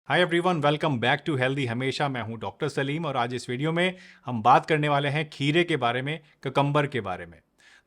Hi everyone, welcome back to healthy Hamesha. मैं हूं doctor Salim और आज इस वीडियो में हम बात करने वाले हैं खीरे के बारे में, ककम्बर के बारे में।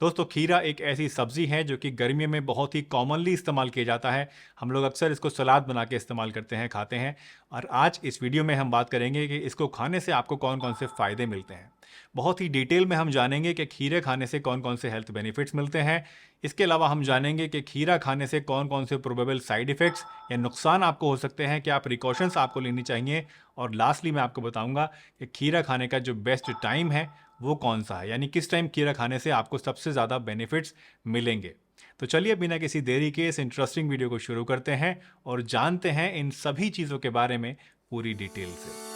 दोस्तों, खीरा एक ऐसी सब्जी है जो कि गर्मियों में बहुत ही कॉमनली इस्तेमाल किया जाता है। हम लोग अक्सर इसको सलाद बना के इस्तेमाल करते हैं, खाते हैं। और आज इस वीडियो में हम बात करेंगे कि इसको खाने से आपको कौन कौन से फ़ायदे मिलते हैं। बहुत ही डिटेल में हम जानेंगे कि खीरे खाने से कौन कौन से हेल्थ बेनिफिट्स मिलते हैं। इसके अलावा हम जानेंगे कि खीरा खाने से कौन कौन से प्रोबेबल साइड इफ़ेक्ट्स या नुकसान आपको हो सकते हैं, क्या प्रिकॉशंस आपको लेनी चाहिए। और लास्टली मैं आपको बताऊंगा कि खीरा खाने का जो बेस्ट टाइम है वो कौन सा है, यानी किस टाइम खीरा खाने से आपको सबसे ज़्यादा बेनिफिट्स मिलेंगे। तो चलिए बिना किसी देरी के इस इंटरेस्टिंग वीडियो को शुरू करते हैं और जानते हैं इन सभी चीज़ों के बारे में पूरी डिटेल से।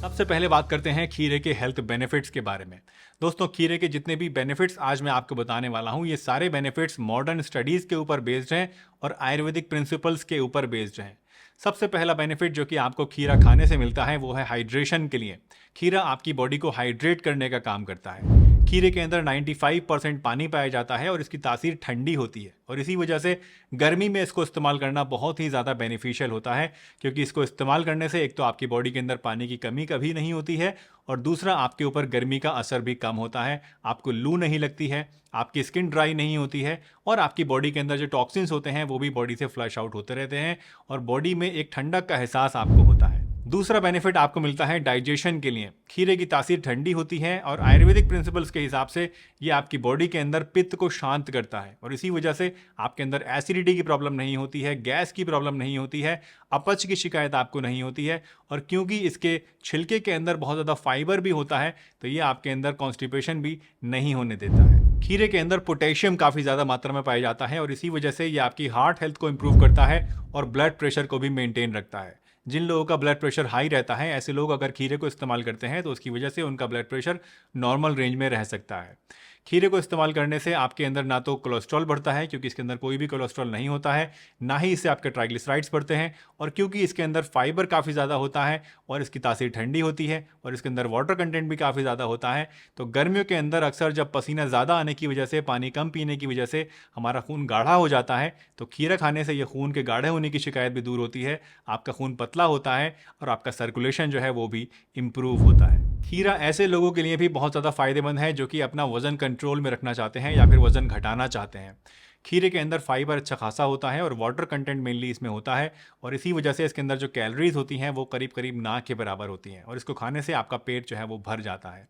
सबसे पहले बात करते हैं खीरे के हेल्थ बेनिफिट्स के बारे में। दोस्तों, खीरे के जितने भी बेनिफिट्स आज मैं आपको बताने वाला हूं, ये सारे बेनिफिट्स मॉडर्न स्टडीज़ के ऊपर बेस्ड हैं और आयुर्वेदिक प्रिंसिपल्स के ऊपर बेस्ड हैं। सबसे पहला बेनिफिट जो कि आपको खीरा खाने से मिलता है वो है हाइड्रेशन के लिए। खीरा आपकी बॉडी को हाइड्रेट करने का काम करता है। खीरे के अंदर 95% पानी पाया जाता है और इसकी तासीर ठंडी होती है और इसी वजह से गर्मी में इसको इस्तेमाल करना बहुत ही ज़्यादा बेनिफिशियल होता है, क्योंकि इसको इस्तेमाल करने से एक तो आपकी बॉडी के अंदर पानी की कमी कभी नहीं होती है और दूसरा आपके ऊपर गर्मी का असर भी कम होता है। आपको लू नहीं लगती है, आपकी स्किन ड्राई नहीं होती है और आपकी बॉडी के अंदर जो टॉक्सिन्स होते हैं वो भी बॉडी से फ्लश आउट होते रहते हैं और बॉडी में एक ठंडक का एहसास आपको होता है। दूसरा बेनिफिट आपको मिलता है डाइजेशन के लिए। खीरे की तासीर ठंडी होती है और आयुर्वेदिक प्रिंसिपल्स के हिसाब से ये आपकी बॉडी के अंदर पित्त को शांत करता है और इसी वजह से आपके अंदर एसिडिटी की प्रॉब्लम नहीं होती है, गैस की प्रॉब्लम नहीं होती है, अपच की शिकायत आपको नहीं होती है। और क्योंकि इसके छिलके के अंदर बहुत ज़्यादा फाइबर भी होता है तो ये आपके अंदर कॉन्स्टिपेशन भी नहीं होने देता है। खीरे के अंदर पोटेशियम काफ़ी ज़्यादा मात्रा में पाया जाता है और इसी वजह से ये आपकी हार्ट हेल्थ को इम्प्रूव करता है और ब्लड प्रेशर को भी मेंटेन रखता है। जिन लोगों का ब्लड प्रेशर हाई रहता है, ऐसे लोग अगर खीरे को इस्तेमाल करते हैं तो उसकी वजह से उनका ब्लड प्रेशर नॉर्मल रेंज में रह सकता है। खीरे को इस्तेमाल करने से आपके अंदर ना तो कोलेस्ट्रॉल बढ़ता है, क्योंकि इसके अंदर कोई भी कोलेस्ट्रॉल नहीं होता है, ना ही इससे आपके ट्राइग्लिसराइड्स बढ़ते हैं। और क्योंकि इसके अंदर फाइबर काफ़ी ज़्यादा होता है और इसकी तासीर ठंडी होती है और इसके अंदर वाटर कंटेंट भी काफ़ी ज़्यादा होता है, तो गर्मियों के अंदर अक्सर जब पसीना ज़्यादा आने की वजह से, पानी कम पीने की वजह से हमारा खून गाढ़ा हो जाता है, तो खीरा खाने से ये खून के गाढ़े होने की शिकायत भी दूर होती है, आपका खून पतला होता है और आपका सर्कुलेशन जो है वो भी इम्प्रूव होता है। खीरा ऐसे लोगों के लिए भी बहुत ज़्यादा फायदेमंद है जो कि अपना वज़न कंट्रोल में रखना चाहते हैं या फिर वज़न घटाना चाहते हैं। खीरे के अंदर फाइबर अच्छा खासा होता है और वाटर कंटेंट मेनली इसमें होता है और इसी वजह से इसके अंदर जो कैलोरीज होती हैं वो करीब करीब ना के बराबर होती हैं और इसको खाने से आपका पेट जो है वो भर जाता है।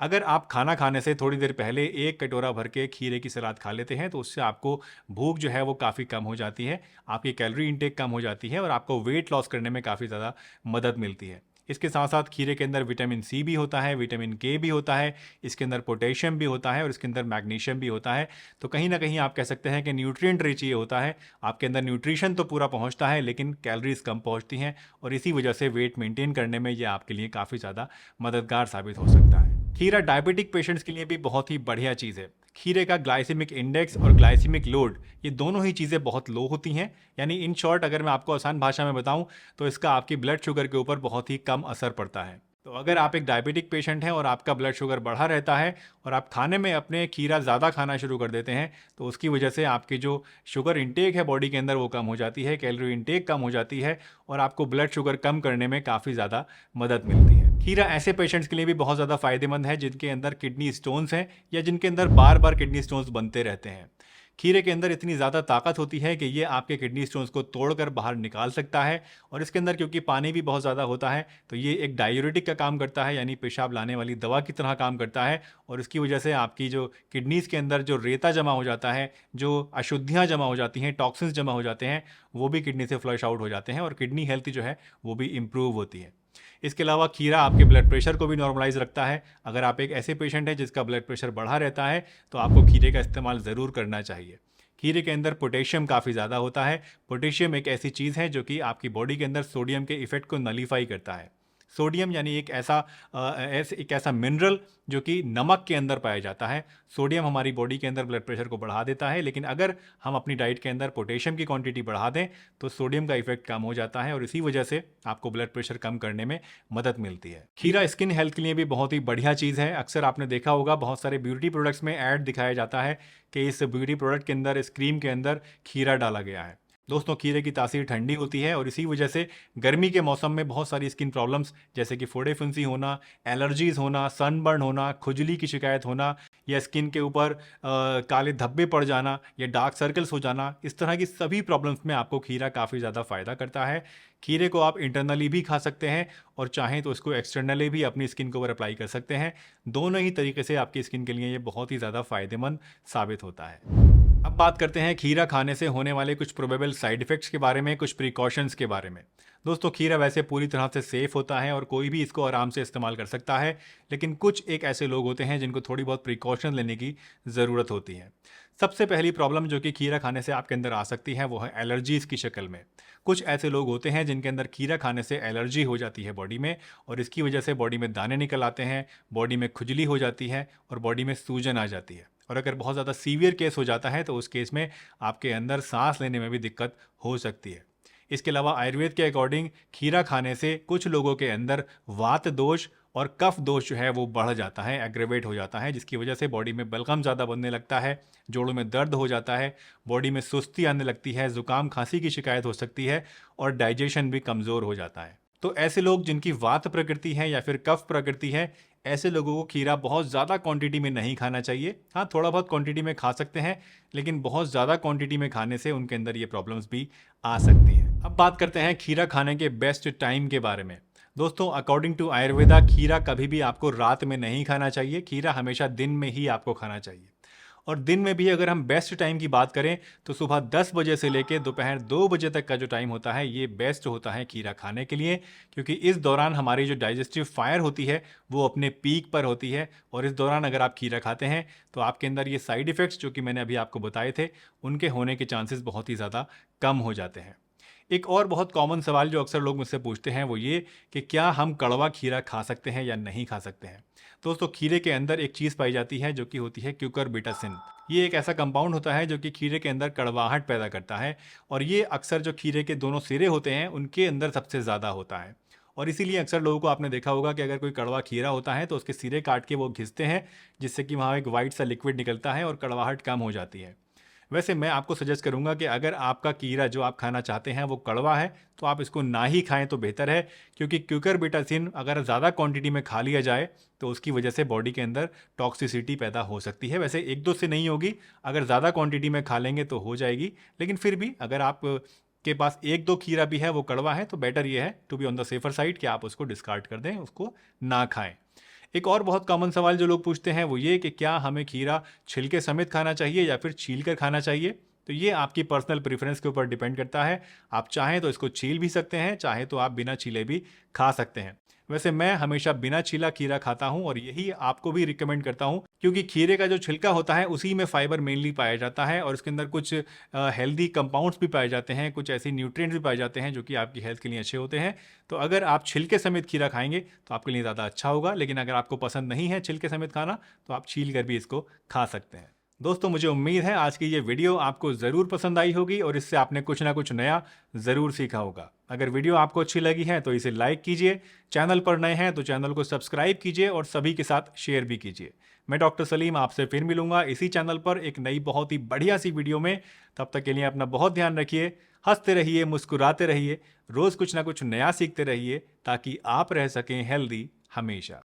अगर आप खाना खाने से थोड़ी देर पहले एक कटोरा भर के खीरे की सलाद खा लेते हैं तो उससे आपको भूख जो है वो काफ़ी कम हो जाती है, आपकी कैलोरी इंटेक कम हो जाती है और आपको वेट लॉस करने में काफ़ी ज़्यादा मदद मिलती है। इसके साथ साथ खीरे के अंदर विटामिन सी भी होता है, विटामिन के भी होता है, इसके अंदर पोटेशियम भी होता है और इसके अंदर मैग्नीशियम भी होता है। तो कहीं ना कहीं आप कह सकते हैं कि न्यूट्रिएंट रिच ये होता है। आपके अंदर न्यूट्रिशन तो पूरा पहुंचता है लेकिन कैलोरीज कम पहुंचती हैं और इसी वजह से वेट मेंटेन करने में ये आपके लिए काफ़ी ज़्यादा मददगार साबित हो सकता है। खीरा डायबिटिक पेशेंट्स के लिए भी बहुत ही बढ़िया चीज़ है। खीरे का ग्लाइसेमिक इंडेक्स और ग्लाइसेमिक लोड, ये दोनों ही चीज़ें बहुत लो होती हैं। यानी इन शॉर्ट अगर मैं आपको आसान भाषा में बताऊं तो इसका आपकी ब्लड शुगर के ऊपर बहुत ही कम असर पड़ता है। तो अगर आप एक डायबिटिक पेशेंट हैं और आपका ब्लड शुगर बढ़ा रहता है और आप खाने में अपने खीरा ज़्यादा खाना शुरू कर देते हैं तो उसकी वजह से आपकी जो शुगर इंटेक है बॉडी के अंदर वो कम हो जाती है, कैलोरी इंटेक कम हो जाती है और आपको ब्लड शुगर कम करने में काफ़ी ज़्यादा मदद मिलती है। खीरा ऐसे पेशेंट्स के लिए भी बहुत ज़्यादा फायदेमंद है जिनके अंदर किडनी स्टोन्स हैं या जिनके अंदर बार बार किडनी स्टोन्स बनते रहते हैं। खीरे के अंदर इतनी ज़्यादा ताकत होती है कि ये आपके किडनी स्टोन्स को तोड़कर बाहर निकाल सकता है और इसके अंदर क्योंकि पानी भी बहुत ज़्यादा होता है तो ये एक डायूरेटिक का काम करता है, यानी पेशाब लाने वाली दवा की तरह काम करता है और इसकी वजह से आपकी जो किडनीज़ के अंदर जो रेता जमा हो जाता है, जो अशुद्धियाँ जमा हो जाती हैं, टॉक्सिन्स जमा हो जाते हैं, वो भी किडनी से फ्लश आउट हो जाते हैं और किडनी हेल्थ जो है वो भी इम्प्रूव होती है। इसके अलावा खीरा आपके ब्लड प्रेशर को भी नॉर्मलाइज रखता है। अगर आप एक ऐसे पेशेंट हैं जिसका ब्लड प्रेशर बढ़ा रहता है तो आपको खीरे का इस्तेमाल ज़रूर करना चाहिए। खीरे के अंदर पोटेशियम काफ़ी ज़्यादा होता है। पोटेशियम एक ऐसी चीज़ है जो कि आपकी बॉडी के अंदर सोडियम के इफेक्ट को नलीफाई करता है। सोडियम यानी एक ऐसा मिनरल जो कि नमक के अंदर पाया जाता है। सोडियम हमारी बॉडी के अंदर ब्लड प्रेशर को बढ़ा देता है, लेकिन अगर हम अपनी डाइट के अंदर पोटेशियम की क्वांटिटी बढ़ा दें तो सोडियम का इफेक्ट कम हो जाता है और इसी वजह से आपको ब्लड प्रेशर कम करने में मदद मिलती है। खीरा स्किन हेल्थ के लिए भी बहुत ही बढ़िया चीज़ है। अक्सर आपने देखा होगा बहुत सारे ब्यूटी प्रोडक्ट्स में ऐड दिखाया जाता है कि इस ब्यूटी प्रोडक्ट के अंदर, इस क्रीम के अंदर खीरा डाला गया है। दोस्तों, खीरे की तासीर ठंडी होती है और इसी वजह से गर्मी के मौसम में बहुत सारी स्किन प्रॉब्लम्स जैसे कि फोड़े फुंसी होना, एलर्जीज होना, सनबर्न होना, खुजली की शिकायत होना या स्किन के ऊपर काले धब्बे पड़ जाना या डार्क सर्कल्स हो जाना, इस तरह की सभी प्रॉब्लम्स में आपको खीरा काफ़ी ज़्यादा फ़ायदा करता है। खीरे को आप इंटरनली भी खा सकते हैं और चाहें तो इसको एक्सटर्नली भी अपनी स्किन के ऊपर अप्लाई कर सकते हैं। दोनों ही तरीके से आपकी स्किन के लिए ये बहुत ही ज़्यादा फ़ायदेमंद साबित होता है। अब बात करते हैं खीरा खाने से होने वाले कुछ प्रोबेबल साइड इफेक्ट्स के बारे में, कुछ प्रिकॉशंस के बारे में। दोस्तों, खीरा वैसे पूरी तरह से सेफ होता है और कोई भी इसको आराम से इस्तेमाल कर सकता है, लेकिन कुछ एक ऐसे लोग होते हैं जिनको थोड़ी बहुत प्रिकॉशन लेने की ज़रूरत होती है। सबसे पहली प्रॉब्लम जो कि खीरा खाने से आपके अंदर आ सकती है वो है एलर्जीज़ की शक्ल में। कुछ ऐसे लोग होते हैं जिनके अंदर खीरा खाने से एलर्जी हो जाती है बॉडी में और इसकी वजह से बॉडी में दाने निकल आते हैं, बॉडी में खुजली हो जाती है और बॉडी में सूजन आ जाती है। और अगर बहुत ज़्यादा सीवियर केस हो जाता है तो उस केस में आपके अंदर सांस लेने में भी दिक्कत हो सकती है। इसके अलावा आयुर्वेद के अकॉर्डिंग खीरा खाने से कुछ लोगों के अंदर वात दोष और कफ दोष जो है वो बढ़ जाता है, एग्रेवेट हो जाता है, जिसकी वजह से बॉडी में बलगम ज़्यादा बनने लगता है, जोड़ों में दर्द हो जाता है, बॉडी में सुस्ती आने लगती है, ज़ुकाम खांसी की शिकायत हो सकती है और डाइजेशन भी कमज़ोर हो जाता है। तो ऐसे लोग जिनकी वात प्रकृति है या फिर कफ प्रकृति है, ऐसे लोगों को खीरा बहुत ज़्यादा क्वांटिटी में नहीं खाना चाहिए। हाँ, थोड़ा बहुत क्वांटिटी में खा सकते हैं, लेकिन बहुत ज़्यादा क्वांटिटी में खाने से उनके अंदर ये प्रॉब्लम्स भी आ सकती हैं। अब बात करते हैं खीरा खाने के बेस्ट टाइम के बारे में। दोस्तों, अकॉर्डिंग टू आयुर्वेदा खीरा कभी भी आपको रात में नहीं खाना चाहिए, खीरा हमेशा दिन में ही आपको खाना चाहिए। और दिन में भी अगर हम बेस्ट टाइम की बात करें तो सुबह 10 बजे से लेकर दोपहर 2 बजे तक का जो टाइम होता है ये बेस्ट होता है खीरा खाने के लिए, क्योंकि इस दौरान हमारी जो डाइजेस्टिव फायर होती है वो अपने पीक पर होती है और इस दौरान अगर आप खीरा खाते हैं तो आपके अंदर ये साइड इफ़ेक्ट्स जो कि मैंने अभी आपको बताए थे उनके होने के चांसेस बहुत ही ज़्यादा कम हो जाते हैं। एक और बहुत कॉमन सवाल जो अक्सर लोग मुझसे पूछते हैं वो ये कि क्या हम कड़वा खीरा खा सकते हैं या नहीं खा सकते हैं। दोस्तों, खीरे के अंदर एक चीज़ पाई जाती है जो कि होती है क्यूकरबिटासिन। ये एक ऐसा कंपाउंड होता है जो कि खीरे के अंदर कड़वाहट पैदा करता है और ये अक्सर जो खीरे के दोनों सिरे होते हैं उनके अंदर सबसे ज़्यादा होता है। और इसीलिए अक्सर लोगों को आपने देखा होगा कि अगर कोई कड़वा खीरा होता है तो उसके सिरे काट के वो घिसते हैं, जिससे कि वहाँ एक वाइट सा लिक्विड निकलता है और कड़वाहट कम हो जाती है। वैसे मैं आपको सजेस्ट करूंगा कि अगर आपका कीड़ा जो आप खाना चाहते हैं वो कड़वा है तो आप इसको ना ही खाएं तो बेहतर है, क्योंकि क्यूकरबिटासिन अगर ज़्यादा क्वांटिटी में खा लिया जाए तो उसकी वजह से बॉडी के अंदर टॉक्सिसिटी पैदा हो सकती है। वैसे 1-2 से नहीं होगी, अगर ज़्यादा क्वांटिटी में खा लेंगे तो हो जाएगी, लेकिन फिर भी अगर आप के पास 1-2 खीरा भी है वो कड़वा है तो बेटर ये है to be on the safer side कि आप उसको डिस्कार्ड कर दें, उसको ना खाएं। एक और बहुत कॉमन सवाल जो लोग पूछते हैं वो ये कि क्या हमें खीरा छिलके समेत खाना चाहिए या फिर छील कर खाना चाहिए। तो ये आपकी पर्सनल प्रेफरेंस के ऊपर डिपेंड करता है। आप चाहें तो इसको छील भी सकते हैं, चाहे तो आप बिना छीले भी खा सकते हैं। वैसे मैं हमेशा बिना छीला खीरा खाता हूं और यही आपको भी रिकमेंड करता हूं, क्योंकि खीरे का जो छिलका होता है उसी में फाइबर मेनली पाया जाता है और इसके अंदर कुछ हेल्दी कंपाउंड्स भी पाए जाते हैं, कुछ ऐसी न्यूट्रिएंट्स भी पाए जाते हैं जो कि आपकी हेल्थ के लिए अच्छे होते हैं। तो अगर आप छिलके समेत खीरा खाएंगे तो आपके लिए ज़्यादा अच्छा होगा, लेकिन अगर आपको पसंद नहीं है छिलके समेत खाना तो आप छील कर भी इसको खा सकते हैं। दोस्तों, मुझे उम्मीद है आज की ये वीडियो आपको ज़रूर पसंद आई होगी और इससे आपने कुछ ना कुछ नया ज़रूर सीखा होगा। अगर वीडियो आपको अच्छी लगी है तो इसे लाइक कीजिए, चैनल पर नए हैं तो चैनल को सब्सक्राइब कीजिए और सभी के साथ शेयर भी कीजिए। मैं डॉक्टर सलीम आपसे फिर मिलूंगा इसी चैनल पर एक नई बहुत ही बढ़िया सी वीडियो में। तब तक के लिए अपना बहुत ध्यान रखिए, हंसते रहिए, मुस्कुराते रहिए, रोज़ कुछ ना कुछ नया सीखते रहिए ताकि आप रह सकें हेल्दी हमेशा।